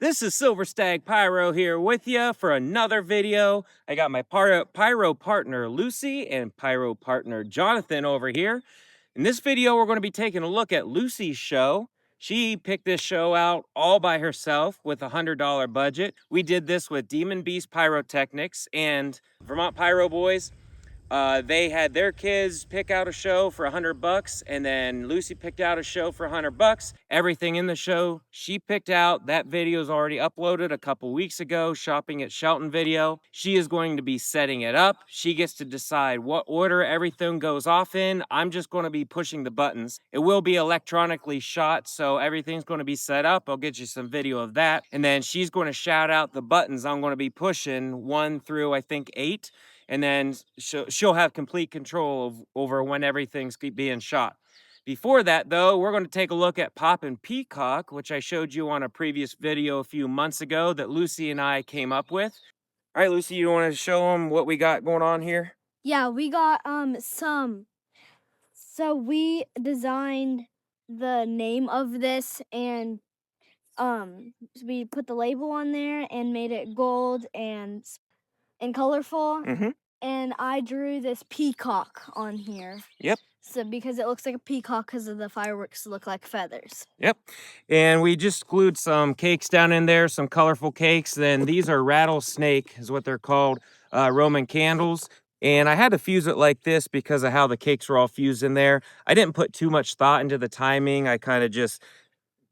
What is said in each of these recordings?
This is Silver Stag Pyro here with you for another video. I got my pyro partner Lucy and pyro partner Jonathan over here. In this video, we're going to be taking a look at Lucy's show. She picked this show out all by herself with a $100 budget. We did this with DemonBeastPyrotechnics and VermontPyroBoys. They had their kids pick out a show for $100, and then Lucy picked out a show for $100. Everything in the show she picked out. That video is already uploaded a couple weeks ago, Shopping at Shelton video. She is going to be setting it up. She gets to decide what order everything goes off in. I'm just going to be pushing the buttons. It will be electronically shot, so everything's going to be set up. I'll get you some video of that. And then she's going to shout out the buttons I'm going to be pushing 1 through, I think, 8. And then she'll have complete control over when everything's being shot. Before that, though, we're going to take a look at Poppin' Peacock, which I showed you on a previous video a few months ago that Lucy and I came up with. All right, Lucy, you want to show them what we got going on here? Yeah, we got some. So we designed the name of this, and we put the label on there and made it gold and colorful. And I drew this peacock on here. Yep. So because it looks like a peacock because of the fireworks look like feathers. Yep. And we just glued some cakes down in there, some colorful cakes. Then these are rattlesnake is what they're called, Roman candles. And I had to fuse it like this because of how the cakes were all fused in there. I didn't put too much thought into the timing. I kind of just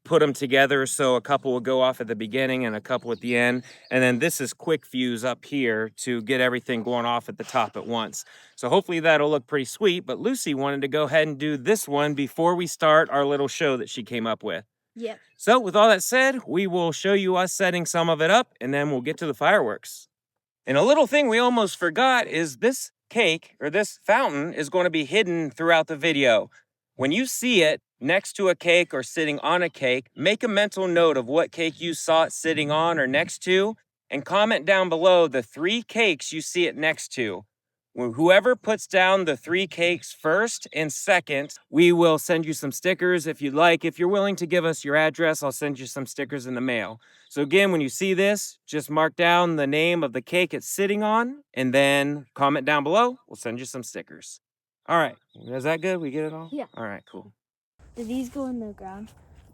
put them together, so a couple will go off at the beginning and a couple at the end. And then this is quick fuse up here to get everything going off at the top at once. So hopefully that'll look pretty sweet. But Lucy wanted to go ahead and do this one before we start our little show that she came up with. Yeah. So with all that said, we will show you us setting some of it up, and then we'll get to the fireworks. And a little thing we almost forgot is this cake, or this fountain, is going to be hidden throughout the video. When you see it next to a cake or sitting on a cake, make a mental note of what cake you saw it sitting on or next to, and comment down below the 3 cakes you see it next to. Whoever puts down the 3 cakes first and second, we will send you some stickers if you'd like. If you're willing to give us your address, I'll send you some stickers in the mail. So again, when you see this, just mark down the name of the cake it's sitting on, and then comment down below. We'll send you some stickers. All right, is that good? We get it all? Yeah. All right, cool. Do these go in the ground?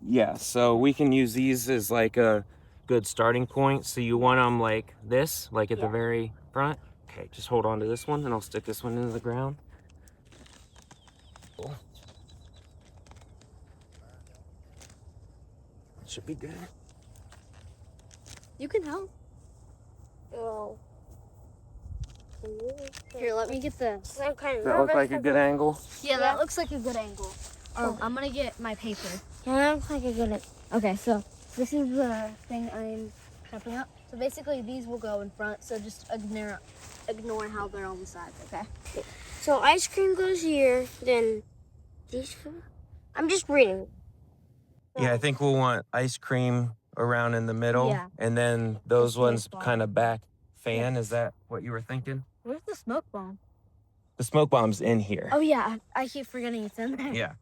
Yeah, so we can use these as like a good starting point. So you want them like this, like at the very front? Okay, just hold on to this one and I'll stick this one into the ground. Cool. Should be good. You can help. Oh. Here, let me get the... Does that look like a good angle? Yeah, that looks like a good angle. I'm gonna get my paper. Yeah, that looks like a good... Okay, so this is the thing I'm prepping up. So basically these will go in front, so just ignore how they're on the sides, okay? So ice cream goes here, then these 4. I'm just reading. Yeah, I think we'll want ice cream around in the middle. Yeah. And then those The ones smoke bomb. kind of back fan. Is that what you were thinking? Where's the smoke bomb? The smoke bomb's in here. Oh yeah, I keep forgetting it's in there. Yeah.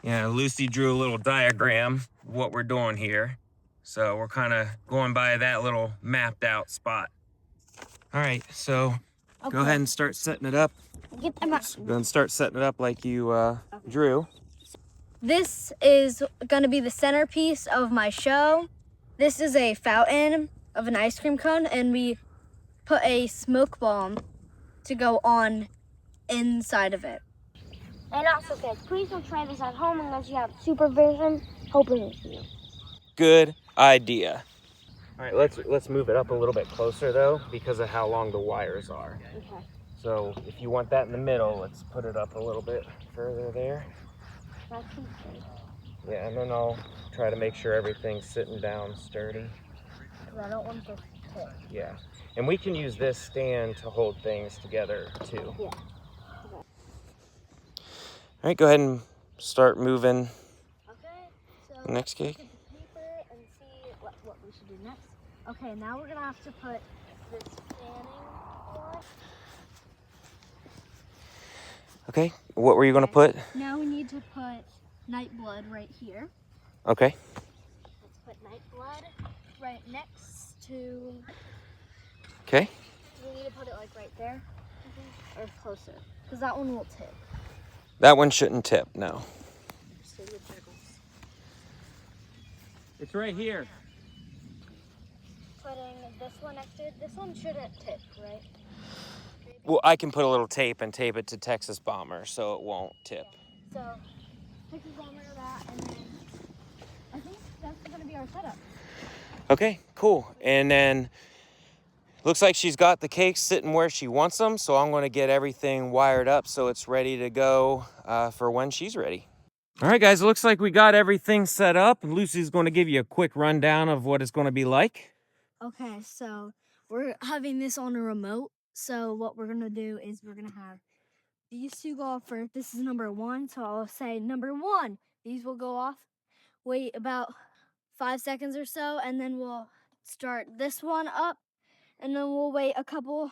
Yeah, Lucy drew a little diagram of what we're doing here. So we're kind of going by that little mapped out spot. All right, so go ahead and start setting it up. Get them up. Go and start setting it up like you drew. This is gonna be the centerpiece of my show. This is a fountain of an ice cream cone, and we put a smoke bomb to go on inside of it. And also, guys, please don't try this at home unless you have supervision. Hoping it's you. Good idea. All right, let's move it up a little bit closer though, because of how long the wires are. Okay. So if you want that in the middle, let's put it up a little bit further there. That's okay. Yeah, and then I'll try to make sure everything's sitting down sturdy. I don't want to hit. Yeah, and we can use this stand to hold things together too. Yeah. All right, go ahead and start moving Okay, so the next cake. look at the paper and see what we should do next. Okay, now we're gonna have to put this fanning on. Okay, what were you gonna put? Now we need to put Nightblood right here. Okay. Let's put Nightblood. right next to. Okay. We need to put it like right there, or closer, because that one will tip. That one shouldn't tip, no. It's right here. Putting this one next to it. This one shouldn't tip, right? Maybe. Well, I can put a little tape and tape it to Texas Bomber so it won't tip. Yeah. So, Texas Bomber that, and then I think that's gonna be our setup. Okay, cool. And then looks like she's got the cakes sitting where she wants them, so I'm gonna get everything wired up so it's ready to go for when she's ready. All right, guys, it looks like we got everything set up. Lucy's gonna give you a quick rundown of what it's gonna be like. Okay, so we're having this on a remote. So what we're gonna do is we're gonna have these two go off first. This is number 1, so I'll say number 1. These will go off. Wait about 5 seconds or so, and then we'll start this one up, and then we'll wait a couple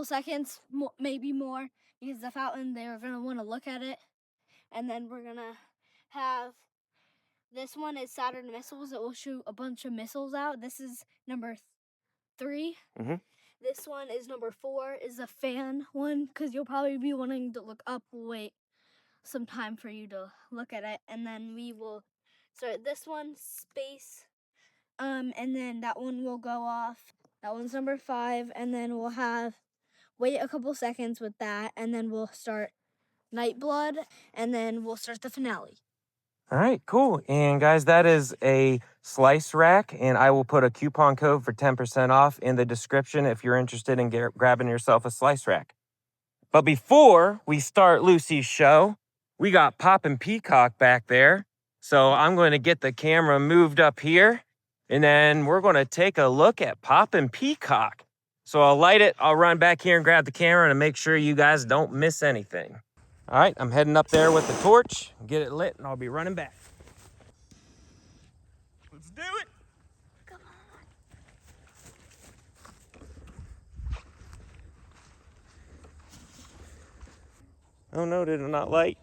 seconds, maybe more, because the fountain, they're gonna want to look at it. And then we're gonna have this one is Saturn missiles. It will shoot a bunch of missiles out. This is number 3. This one is number 4, is a fan one, because you'll probably be wanting to look up. We'll wait some time for you to look at it, and then we will start this one, space, and then that one will go off. That one's number 5, and then we'll wait a couple seconds with that, and then we'll start Nightblood, and then we'll start the finale. All right, cool. And guys, that is a slice rack, and I will put a coupon code for 10% off in the description if you're interested in grabbing yourself a slice rack. But before we start Lucy's show, we got Pop and Peacock back there. So I'm going to get the camera moved up here, and then we're going to take a look at Pop and Peacock. So I'll light it, I'll run back here and grab the camera to make sure you guys don't miss anything. All right, I'm heading up there with the torch, get it lit, and I'll be running back. Let's do it. Come on. Oh no, did it not light?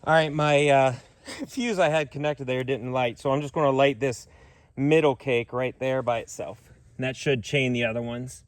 All right, my fuse I had connected there didn't light, so I'm just gonna light this middle cake right there by itself. And that should chain the other ones.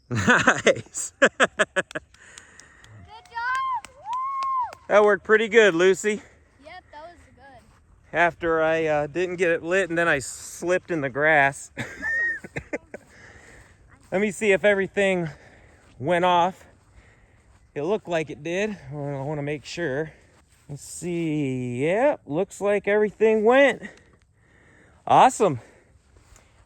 Nice. Good job! Woo! That worked pretty good, Lucy. Yep, that was good. After I didn't get it lit and then I slipped in the grass. Let me see if everything went off. It looked like it did. I want to make sure. Let's see. Yep, looks like everything went. Awesome.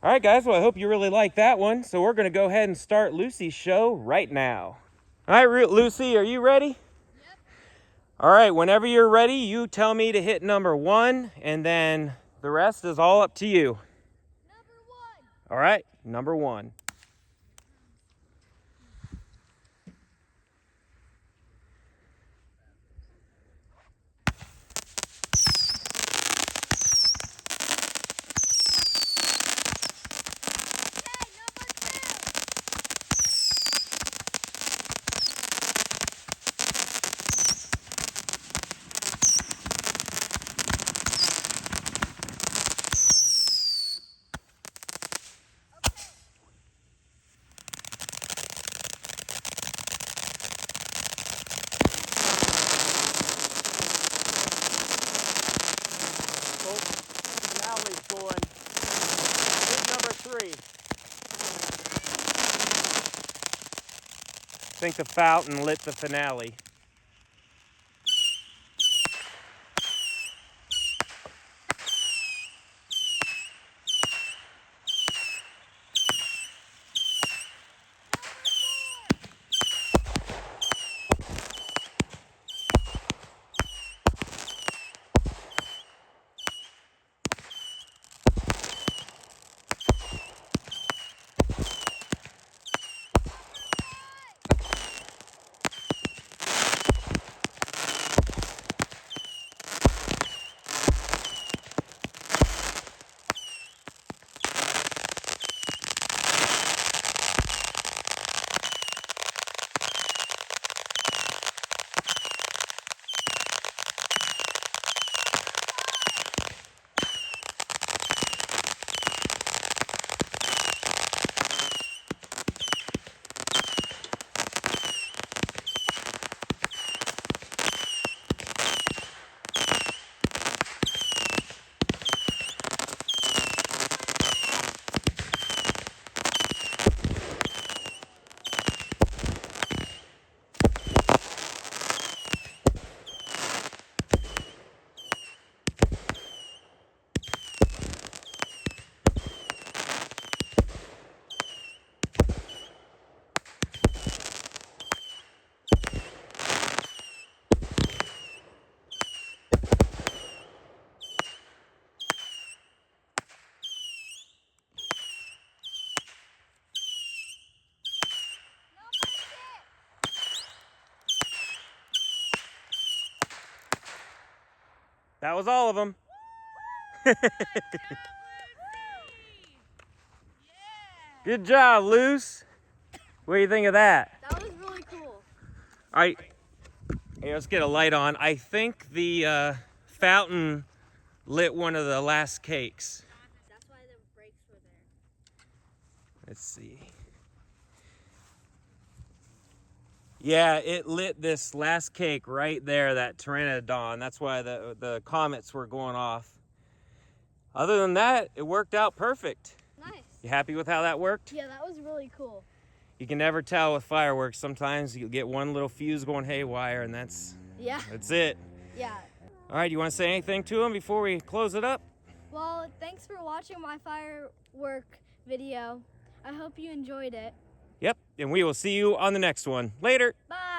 All right, guys. Well, I hope you really like that one. So we're going to go ahead and start Lucy's show right now. All right, Lucy, are you ready? Yep. All right, whenever you're ready, you tell me to hit number 1, and then the rest is all up to you. Number 1. All right, number 1. think the fountain lit the finale. That was all of them. Good job, Luce. What do you think of that? That was really cool. All right, hey, let's get a light on. I think the fountain lit one of the last cakes. That's why the brakes were there. Let's see. Yeah, it lit this last cake right there, that Pteranodon. That's why the comets were going off. Other than that, it worked out perfect. Nice. You happy with how that worked? Yeah, that was really cool. You can never tell with fireworks. Sometimes you get one little fuse going haywire, and that's it. Yeah. All right, you want to say anything to them before we close it up? Well, thanks for watching my firework video. I hope you enjoyed it. Yep, and we will see you on the next one. Later. Bye.